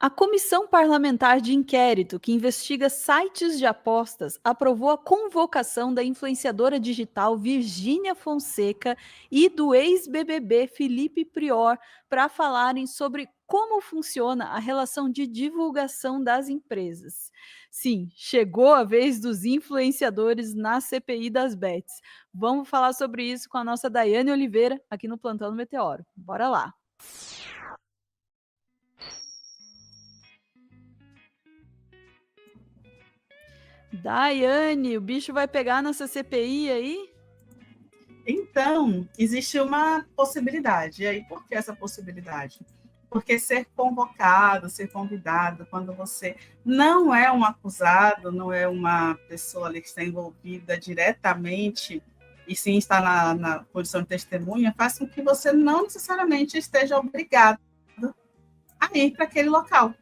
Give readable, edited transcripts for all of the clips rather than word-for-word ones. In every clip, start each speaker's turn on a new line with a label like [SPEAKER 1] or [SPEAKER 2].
[SPEAKER 1] A Comissão Parlamentar de Inquérito, que investiga sites de apostas, aprovou a convocação da influenciadora digital Virgínia Fonseca e do ex-BBB Felipe Prior para falarem sobre como funciona a relação de divulgação das empresas. Sim, chegou a vez dos influenciadores na CPI das bets. Vamos falar sobre isso com a nossa Daiane Oliveira, aqui no Plantão do Meteoro. Bora lá! Daiane, o bicho vai pegar nessa CPI aí?
[SPEAKER 2] Então, existe uma possibilidade. E aí, por que essa possibilidade? Porque ser convocado, ser convidado, quando você não é um acusado, não é uma pessoa ali que está envolvida diretamente, e sim está na posição de testemunha, faz com que você não necessariamente esteja obrigado a ir para aquele local.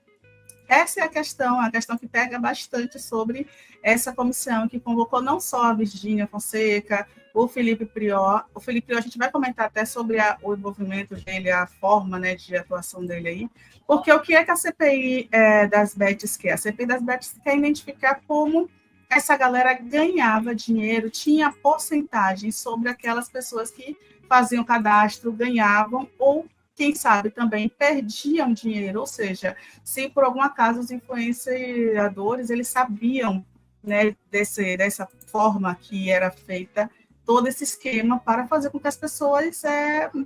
[SPEAKER 2] Essa é a questão que pega bastante sobre essa comissão que convocou não só a Virgínia Fonseca, o Felipe Prior. O Felipe Prior, a gente vai comentar até sobre o envolvimento dele, a forma, né, de atuação dele aí, porque o que é que a CPI das bets quer? A CPI das bets quer identificar como essa galera ganhava dinheiro, tinha porcentagem sobre aquelas pessoas que faziam cadastro, ganhavam ou quem sabe também perdiam dinheiro, ou seja, se por algum acaso os influenciadores eles sabiam, né, dessa forma que era feita todo esse esquema para fazer com que as pessoas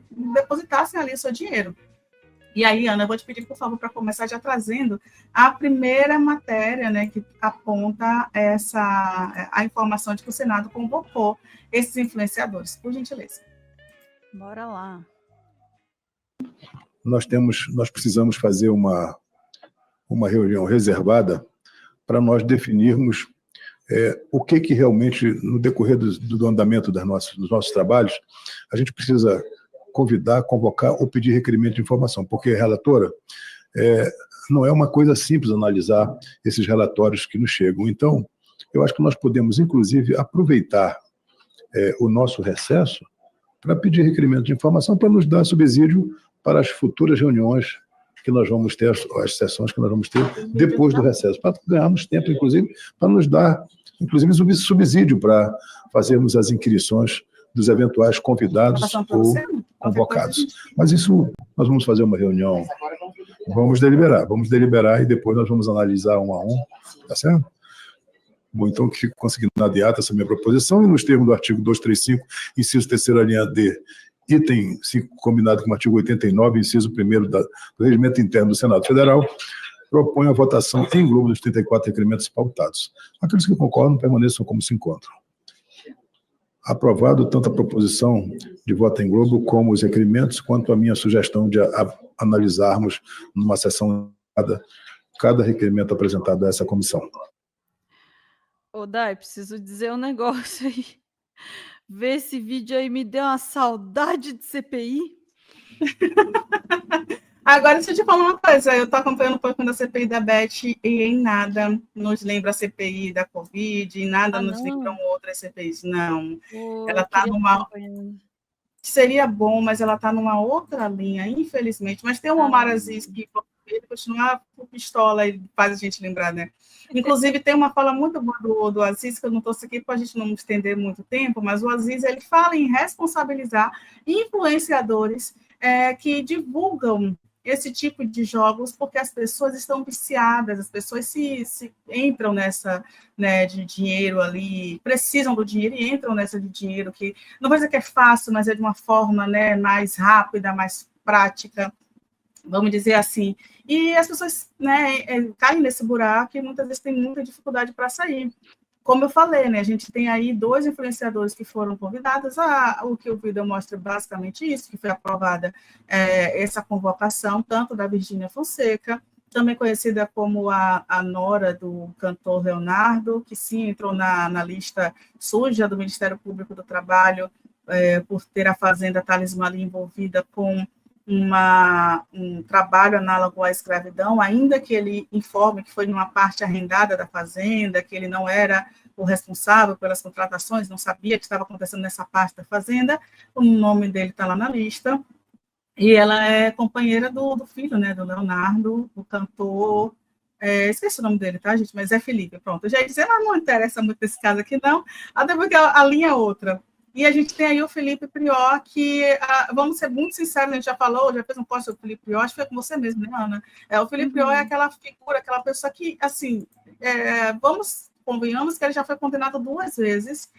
[SPEAKER 2] depositassem ali o seu dinheiro. E aí, Ana, eu vou te pedir, por favor, para começar já trazendo a primeira matéria, né, que aponta a informação de que o Senado convocou esses influenciadores, por gentileza.
[SPEAKER 1] Bora lá.
[SPEAKER 3] Nós precisamos fazer uma reunião reservada para nós definirmos o que realmente, no decorrer do andamento dos nossos trabalhos, a gente precisa convidar, convocar ou pedir requerimento de informação, porque a relatora não é uma coisa simples analisar esses relatórios que nos chegam. Então, eu acho que nós podemos, inclusive, aproveitar o nosso recesso para pedir requerimento de informação para nos dar subsídio para as futuras reuniões que nós vamos ter, as sessões que nós vamos ter depois do recesso, para ganharmos tempo, inclusive, para nos dar, inclusive, subsídio para fazermos as inscrições dos eventuais convidados ou convocados. Mas isso, nós vamos fazer uma reunião, vamos deliberar e depois nós vamos analisar um a um, tá certo? Bom, então, que fique consignado em ata essa minha proposição e nos termos do artigo 235, inciso 3º, linha D, item 5, combinado com o artigo 89, inciso 1º do Regimento Interno do Senado Federal, proponho a votação em globo dos 34 requerimentos pautados. Aqueles que concordam permaneçam como se encontram. Aprovado tanto a proposição de voto em globo como os requerimentos, quanto a minha sugestão de analisarmos numa sessão cada requerimento apresentado a essa comissão.
[SPEAKER 1] Ô, Dai, preciso dizer um negócio aí. Ver esse vídeo aí me deu uma saudade de CPI.
[SPEAKER 2] Agora, deixa eu te falar uma coisa. Eu estou acompanhando um pouquinho da CPI da Beth e em nada nos lembra a CPI da Covid, em nada nos lembram outras CPIs. Não. Ela está numa... Seria bom, mas ela está numa outra linha, infelizmente. Mas tem o Omar Aziz que ele continua com pistola e faz a gente lembrar, né? Inclusive, tem uma fala muito boa do Aziz, que eu não estou aqui para a gente não estender muito tempo, mas o Aziz ele fala em responsabilizar influenciadores que divulgam esse tipo de jogos, porque as pessoas estão viciadas, as pessoas se entram nessa, né, de dinheiro ali, precisam do dinheiro e entram nessa de dinheiro, que não vou dizer que é fácil, mas é de uma forma, né, mais rápida, mais prática, vamos dizer assim. E as pessoas, né, caem nesse buraco e muitas vezes têm muita dificuldade para sair. Como eu falei, né, a gente tem aí 2 influenciadores que foram convidados, o que o vídeo mostra basicamente isso, que foi aprovada essa convocação, tanto da Virgínia Fonseca, também conhecida como a nora do cantor Leonardo, que sim entrou na lista suja do Ministério Público do Trabalho, por ter a Fazenda Talismã ali envolvida com um trabalho análogo à escravidão, ainda que ele informe que foi numa parte arrendada da fazenda, que ele não era o responsável pelas contratações, não sabia o que estava acontecendo nessa parte da fazenda, o nome dele está lá na lista. E ela é companheira do filho, né, do Leonardo, o cantor, esqueci o nome dele, tá, gente? Mas é Felipe, pronto. Eu já ia dizer, mas não interessa muito esse caso aqui, não, até porque a linha é outra. E a gente tem aí o Felipe Prior, que, vamos ser muito sinceros, a gente já falou, já fez um post sobre o Felipe Prior, acho que foi com você mesmo, né, Ana? O Felipe Prior é aquela figura, aquela pessoa que, assim, convenhamos que ele já foi condenado 2 vezes,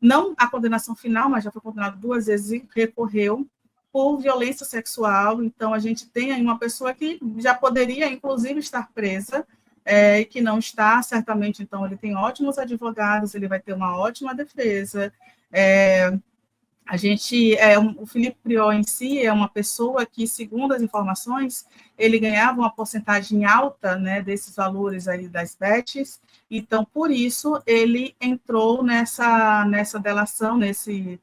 [SPEAKER 2] não a condenação final, mas já foi condenado 2 vezes e recorreu por violência sexual. Então, a gente tem aí uma pessoa que já poderia, inclusive, estar presa, e que não está, certamente. Então, ele tem ótimos advogados, ele vai ter uma ótima defesa. O Felipe Prior em si é uma pessoa que, segundo as informações, ele ganhava uma porcentagem alta, né, desses valores aí das bets, então, por isso, ele entrou nessa delação, nesse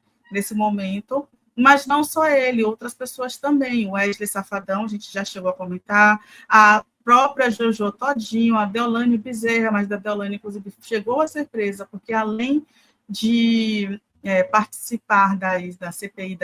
[SPEAKER 2] momento, mas não só ele, outras pessoas também, o Wesley Safadão, a gente já chegou a comentar, a própria Jojo Todinho, a Deolane Bezerra, mas a Deolane, inclusive, chegou a ser presa, porque além de participar da CPI,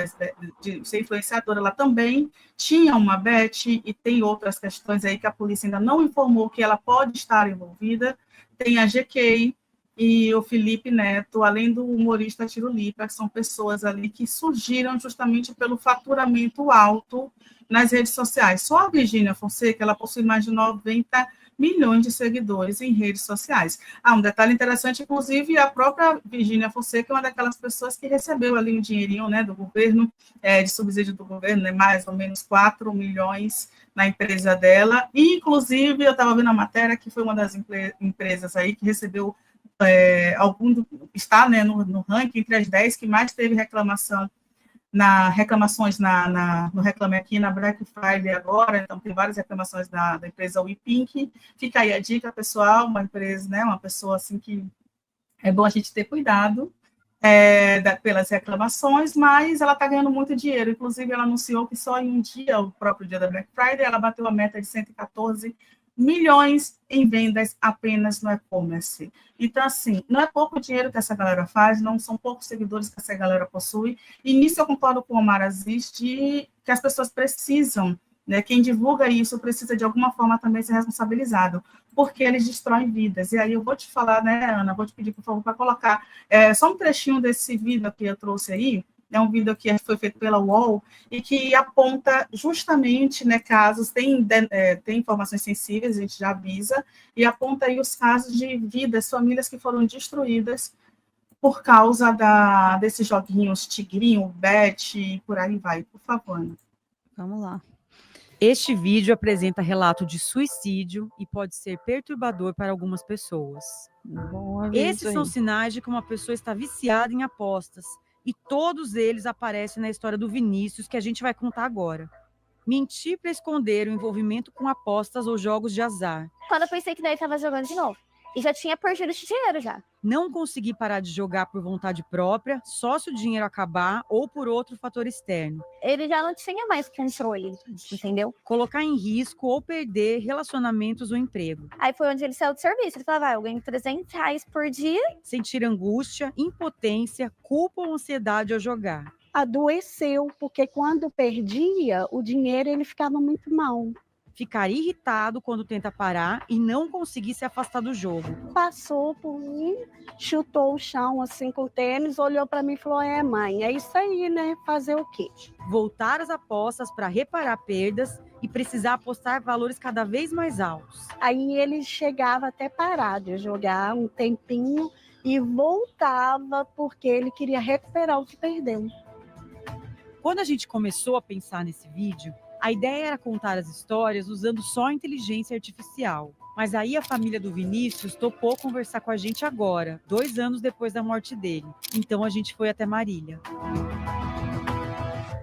[SPEAKER 2] de ser influenciadora, ela também tinha uma bet e tem outras questões aí que a polícia ainda não informou que ela pode estar envolvida. Tem a GK e o Felipe Neto, além do humorista Tirulipa, que são pessoas ali que surgiram justamente pelo faturamento alto nas redes sociais. Só a Virgínia Fonseca, ela possui mais de 90 milhões de seguidores em redes sociais. Um detalhe interessante, inclusive, a própria Virgínia Fonseca é uma daquelas pessoas que recebeu ali um dinheirinho, né, do governo, de subsídio do governo, né, mais ou menos 4 milhões na empresa dela, e, inclusive, eu estava vendo a matéria que foi uma das empresas aí que recebeu está, né, no ranking entre as 10 que mais teve reclamações no Reclame Aqui, na Black Friday agora, então tem várias reclamações da empresa WePink. Fica aí a dica, pessoal, uma empresa, né, uma pessoa assim que é bom a gente ter cuidado pelas reclamações, mas ela está ganhando muito dinheiro. Inclusive, ela anunciou que só em um dia, o próprio dia da Black Friday, ela bateu a meta de 114 milhões em vendas apenas no e-commerce. Então, assim, não é pouco dinheiro que essa galera faz, não são poucos seguidores que essa galera possui, e nisso eu concordo com o Omar Aziz de que as pessoas precisam, né, quem divulga isso precisa de alguma forma também ser responsabilizado, porque eles destroem vidas. E aí eu vou te falar, né, Ana, vou te pedir, por favor, para colocar só um trechinho desse vídeo que eu trouxe aí, é um vídeo que foi feito pela UOL e que aponta justamente, né, casos, tem informações sensíveis, a gente já avisa, e aponta aí os casos de vidas, famílias que foram destruídas por causa desses joguinhos Tigrinho, Bet e por aí vai. Por favor, Ana.
[SPEAKER 1] Vamos lá.
[SPEAKER 4] Este vídeo apresenta relato de suicídio e pode ser perturbador para algumas pessoas. Esses são sinais de que uma pessoa está viciada em apostas, e todos eles aparecem na história do Vinícius, que a gente vai contar agora. Mentir para esconder o envolvimento com apostas ou jogos de azar.
[SPEAKER 5] Quando eu pensei que daí estava jogando de novo. E já tinha perdido esse dinheiro já.
[SPEAKER 4] Não conseguir parar de jogar por vontade própria, só se o dinheiro acabar ou por outro fator externo.
[SPEAKER 5] Ele já não tinha mais controle, entendeu?
[SPEAKER 4] Colocar em risco ou perder relacionamentos ou emprego.
[SPEAKER 5] Aí foi onde ele saiu do serviço. Ele falava, eu ganho R$300 por dia.
[SPEAKER 4] Sentir angústia, impotência, culpa ou ansiedade ao jogar.
[SPEAKER 6] Adoeceu, porque quando perdia o dinheiro, ele ficava muito mal.
[SPEAKER 4] Ficar irritado quando tenta parar e não conseguir se afastar do jogo.
[SPEAKER 6] Passou por mim, chutou o chão assim com o tênis, olhou para mim e falou, mãe, é isso aí, né? Fazer o quê?
[SPEAKER 4] Voltar às apostas para reparar perdas e precisar apostar valores cada vez mais altos.
[SPEAKER 6] Aí ele chegava até parar de jogar um tempinho e voltava porque ele queria recuperar o que perdeu.
[SPEAKER 4] Quando a gente começou a pensar nesse vídeo, a ideia era contar as histórias usando só a inteligência artificial. Mas aí a família do Vinícius topou conversar com a gente agora, 2 anos depois da morte dele. Então a gente foi até Marília.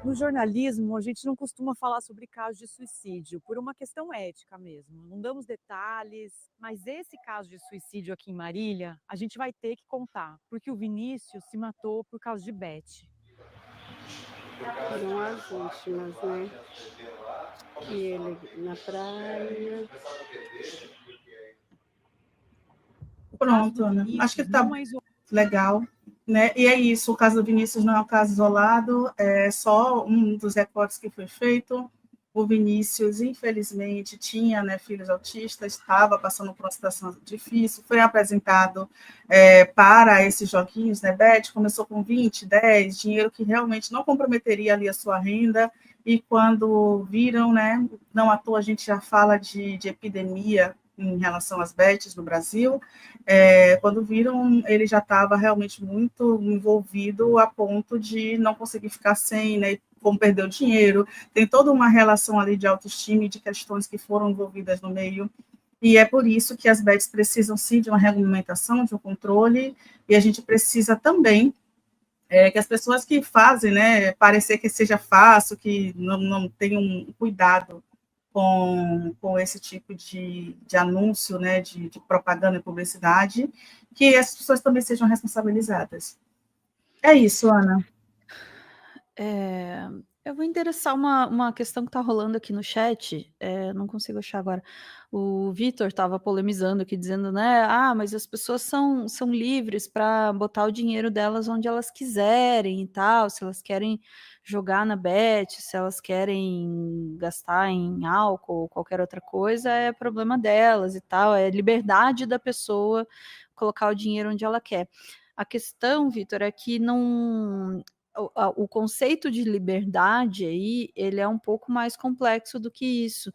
[SPEAKER 7] No jornalismo, a gente não costuma falar sobre casos de suicídio, por uma questão ética mesmo. Não damos detalhes, mas esse caso de suicídio aqui em Marília, a gente vai ter que contar, porque o Vinícius se matou por causa de bet.
[SPEAKER 6] Foram as últimas, né? Que ele na praia.
[SPEAKER 2] Pronto, Ana. Acho que tá legal. Né? E é isso, o caso do Vinícius não é um caso isolado, é só um dos recortes que foi feito. O Vinícius, infelizmente, tinha, né, filhos autistas, estava passando por uma situação difícil, foi apresentado para esses joguinhos, né, Beth, começou com 20, 10, dinheiro que realmente não comprometeria ali a sua renda, e quando viram, né, não à toa a gente já fala de epidemia em relação às bets no Brasil, quando viram, ele já estava realmente muito envolvido a ponto de não conseguir ficar sem, né, como perdeu dinheiro, tem toda uma relação ali de autoestima e de questões que foram envolvidas no meio, e é por isso que as bets precisam, sim, de uma regulamentação, de um controle, e a gente precisa também que as pessoas que fazem, né, parecer que seja fácil, que não tem um cuidado com esse tipo de anúncio, né, de propaganda e publicidade, que as pessoas também sejam responsabilizadas. É isso, Ana.
[SPEAKER 1] Eu vou endereçar uma questão que está rolando aqui no chat, não consigo achar agora. O Vitor estava polemizando aqui, dizendo, né, mas as pessoas são livres para botar o dinheiro delas onde elas quiserem e tal, se elas querem jogar na bet, se elas querem gastar em álcool ou qualquer outra coisa, é problema delas e tal, é liberdade da pessoa colocar o dinheiro onde ela quer. A questão, Vitor, é que não... O conceito de liberdade aí, ele é um pouco mais complexo do que isso,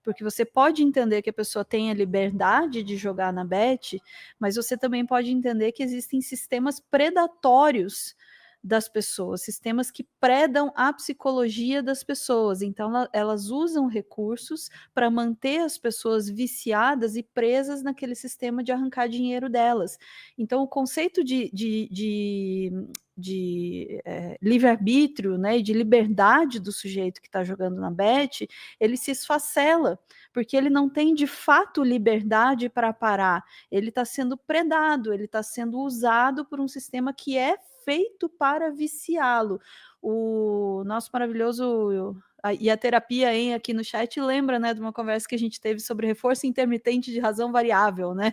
[SPEAKER 1] porque você pode entender que a pessoa tem a liberdade de jogar na bet, mas você também pode entender que existem sistemas predatórios das pessoas, sistemas que predam a psicologia das pessoas, então elas usam recursos para manter as pessoas viciadas e presas naquele sistema de arrancar dinheiro delas. Então o conceito de livre-arbítrio, né, e de liberdade do sujeito que está jogando na bet, ele se esfacela, porque ele não tem de fato liberdade para parar, ele está sendo predado, ele está sendo usado por um sistema que é feito para viciá-lo. O nosso maravilhoso... E a terapia, hein, aqui no chat, lembra, né, de uma conversa que a gente teve sobre reforço intermitente de razão variável, né,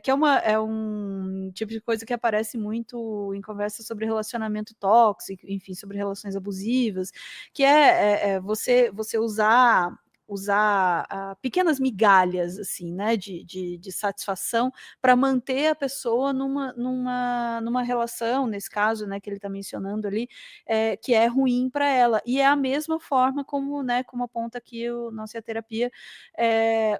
[SPEAKER 1] que é um tipo de coisa que aparece muito em conversas sobre relacionamento tóxico, enfim, sobre relações abusivas, que você usar pequenas migalhas, assim, né, de satisfação para manter a pessoa numa relação, nesse caso, né, que ele está mencionando ali, que é ruim para ela. E é a mesma forma como, né, como aponta aqui o nossa terapia,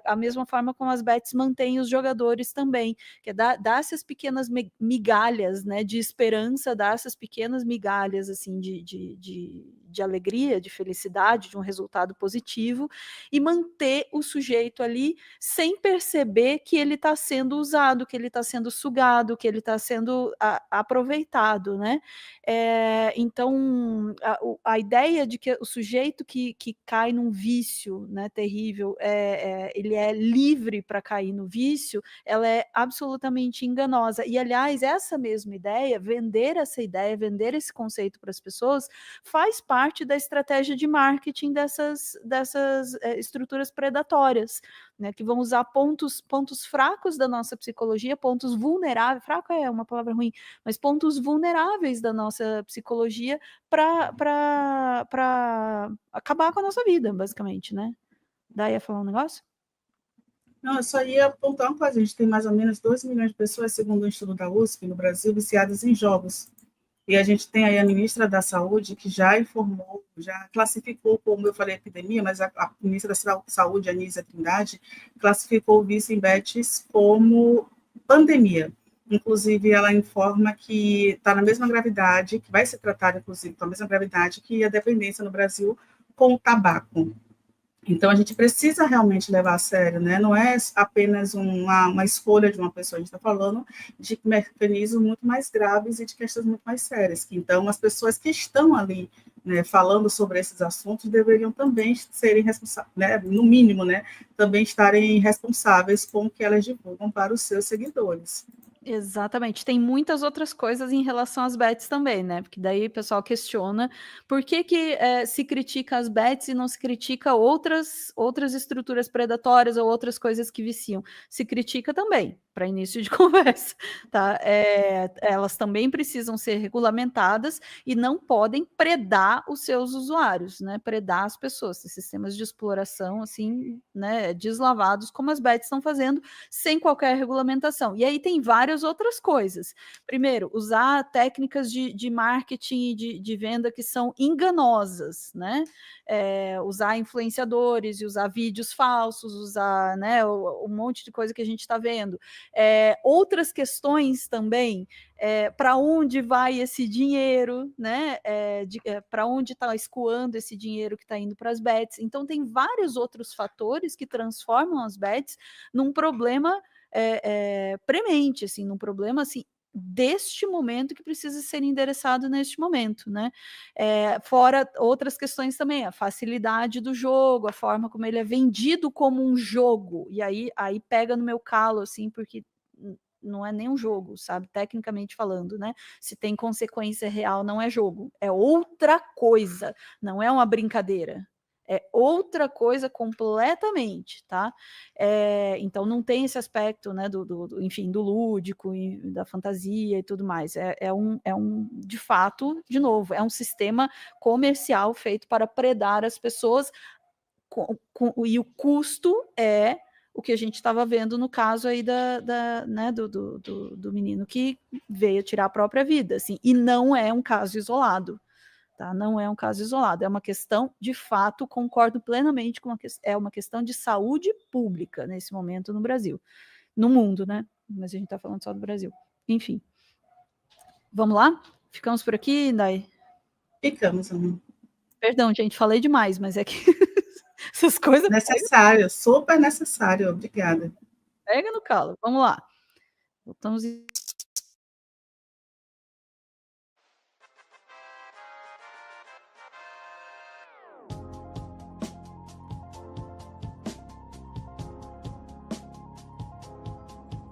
[SPEAKER 1] a mesma forma como as bets mantêm os jogadores também, que é dar essas pequenas migalhas, né, de esperança, dar essas pequenas migalhas, assim, de alegria, de felicidade, de um resultado positivo, e manter o sujeito ali sem perceber que ele está sendo usado, que ele está sendo sugado, que ele está sendo aproveitado, né? Então, a ideia de que o sujeito que cai num vício, né, terrível, ele é livre para cair no vício, ela é absolutamente enganosa. E, aliás, essa mesma ideia, vender esse conceito para as pessoas, faz parte da estratégia de marketing dessas estruturas predatórias, né, que vão usar pontos fracos da nossa psicologia, pontos vulneráveis, fraco é uma palavra ruim, mas pontos vulneráveis da nossa psicologia para acabar com a nossa vida, basicamente, né? Daí ia falar um negócio?
[SPEAKER 2] Não, eu só ia apontar uma coisa, a gente tem mais ou menos 2 milhões de pessoas, segundo o estudo da USP, no Brasil, viciadas em jogos. E a gente tem aí a ministra da Saúde, que já informou, já classificou, como eu falei, epidemia, mas a ministra da Saúde, Anísia Trindade, classificou o vício em bets como pandemia. Inclusive, ela informa que está na mesma gravidade, que vai ser tratada, inclusive, com a mesma gravidade que a dependência no Brasil com o tabaco. Então, a gente precisa realmente levar a sério, né? Não é apenas uma escolha de uma pessoa, a gente está falando de mecanismos muito mais graves e de questões muito mais sérias. Então, as pessoas que estão ali, né, falando sobre esses assuntos deveriam também serem responsáveis, né, no mínimo, né, também estarem responsáveis com o que elas divulgam para os seus seguidores.
[SPEAKER 1] Exatamente. Tem muitas outras coisas em relação às bets também, né? Porque daí o pessoal questiona por que se critica as bets e não se critica outras estruturas predatórias ou outras coisas que viciam. Se critica também, para início de conversa, tá? Elas também precisam ser regulamentadas e não podem predar os seus usuários, né? Predar as pessoas, sistemas de exploração, assim, né? Deslavados, como as bets estão fazendo, sem qualquer regulamentação. E aí tem várias outras coisas. Primeiro, usar técnicas de marketing e de venda que são enganosas, né? Usar influenciadores, usar vídeos falsos, usar, né, um monte de coisa que a gente está vendo. Outras questões também, para onde vai esse dinheiro, né? Para onde está escoando esse dinheiro que está indo para as bets. Então, tem vários outros fatores que transformam as bets num problema premente, assim, num problema assim, deste momento que precisa ser endereçado neste momento, né? Fora outras questões também, a facilidade do jogo, a forma como ele é vendido como um jogo, e aí pega no meu calo, assim, porque não é nem um jogo, sabe? Tecnicamente falando, né? Se tem consequência real, não é jogo, é outra coisa, não é uma brincadeira. É outra coisa completamente, tá? Então não tem esse aspecto, né, enfim, do lúdico e da fantasia e tudo mais. De fato, de novo, é um sistema comercial feito para predar as pessoas e o custo é o que a gente estava vendo no caso aí né, do menino que veio tirar a própria vida, assim, e não é um caso isolado. Tá? Não é um caso isolado, é uma questão, de fato, concordo plenamente com é uma questão de saúde pública nesse momento no Brasil, no mundo, né? Mas a gente está falando só do Brasil. Enfim. Vamos lá? Ficamos por aqui, Nai?
[SPEAKER 2] Ficamos, Ana.
[SPEAKER 1] Perdão, gente, falei demais, mas é que essas coisas...
[SPEAKER 2] Necessário, super necessário, obrigada.
[SPEAKER 1] Pega no calo, vamos lá. Voltamos